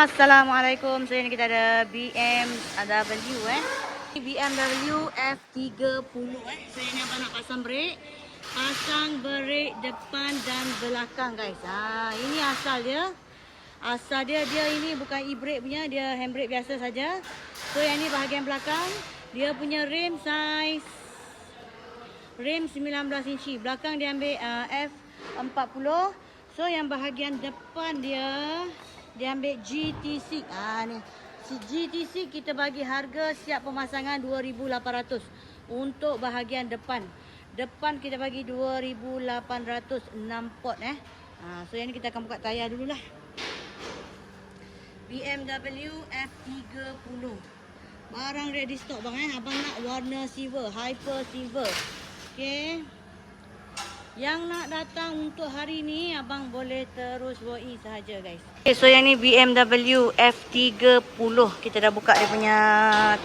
Assalamualaikum. So ini kita ada BMW BMW F30 So ini abang nak pasang brake. Pasang brake depan dan belakang guys. Ini asal dia. Asal dia ini bukan e-brake punya, dia handbrake biasa saja. So yang ni bahagian belakang, dia punya rim size rim 19 inci. Belakang dia ambil F40. So yang bahagian depan dia ambil GT6. Ni. Si GT6 kita bagi harga siap pemasangan 2,800 untuk bahagian depan. Depan kita bagi 2,800 6 pot So yang ni kita akan buka tayar dululah. BMW F30. Barang ready stock bang Abang nak warna silver, hyper silver. Okey. Yang nak datang untuk hari ni abang boleh terus WhatsApp sahaja guys. Okay, so yang ni BMW F30. Kita dah buka dia punya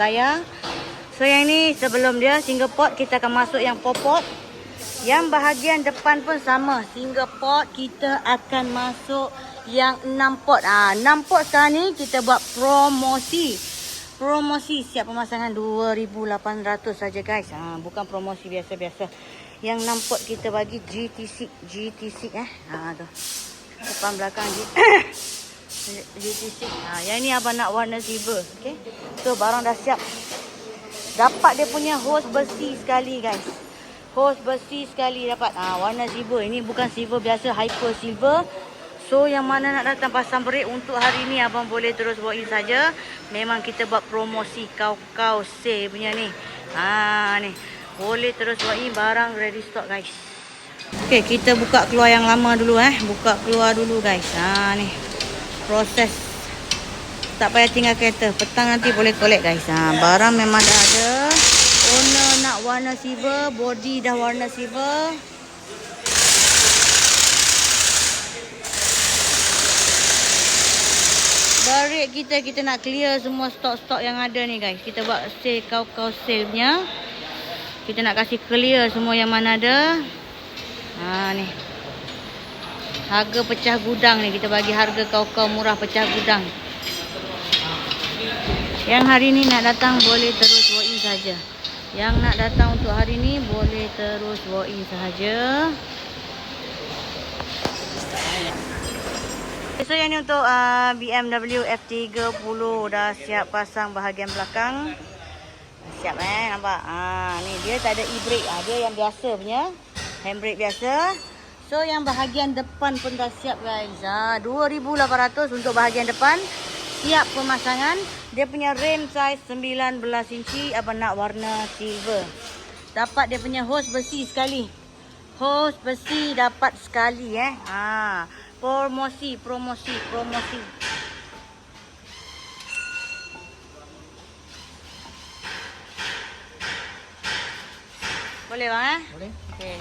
tayar. So yang ni sebelum dia single port, kita akan masuk yang 4 port. Yang bahagian depan pun sama, single port kita akan masuk yang 6 port. 6 port sekarang ni kita buat promosi. Promosi siap pemasangan 2,800 saja guys. Bukan promosi biasa-biasa. Yang 6 port kita bagi GT6 tu. Depan belakang GT6. Yang ni abang nak warna silver. Okay. So barang dah siap. Dapat dia punya hose besi sekali guys. Hose besi sekali dapat. Warna silver. Ini bukan silver biasa, hyper silver. So yang mana nak datang pasang brake untuk hari ni abang boleh terus walk in saja. Memang kita buat promosi kau sale punya ni. Ni. Boleh terus walk in, barang ready stock guys. Okey, kita buka keluar yang lama dulu Buka keluar dulu guys. Ni. Proses. Tak payah tinggal kereta. Petang nanti boleh collect guys. Barang memang dah ada. Owner nak warna silver, body dah warna silver. Brake kita nak clear semua stok-stok yang ada ni guys. Kita buat sale kau sale punya. Kita nak kasih clear semua yang mana ada. Ni. Harga pecah gudang ni. Kita bagi harga kau murah pecah gudang. Yang hari ni nak datang boleh terus walk in saja. Yang nak datang untuk hari ni boleh terus walk in sahaja. So yang ni untuk BMW F30 dah siap pasang bahagian belakang. Siap nampak. Ni dia tak ada e-brake. Dia yang biasa punya. Handbrake biasa. So yang bahagian depan pun dah siap guys. 2,800 untuk bahagian depan. Siap pemasangan. Dia punya rim size 19 inci. Abang nak warna silver. Dapat dia punya hose besi sekali. Hose besi dapat sekali Promosi. Boleh bang Boleh. Okey.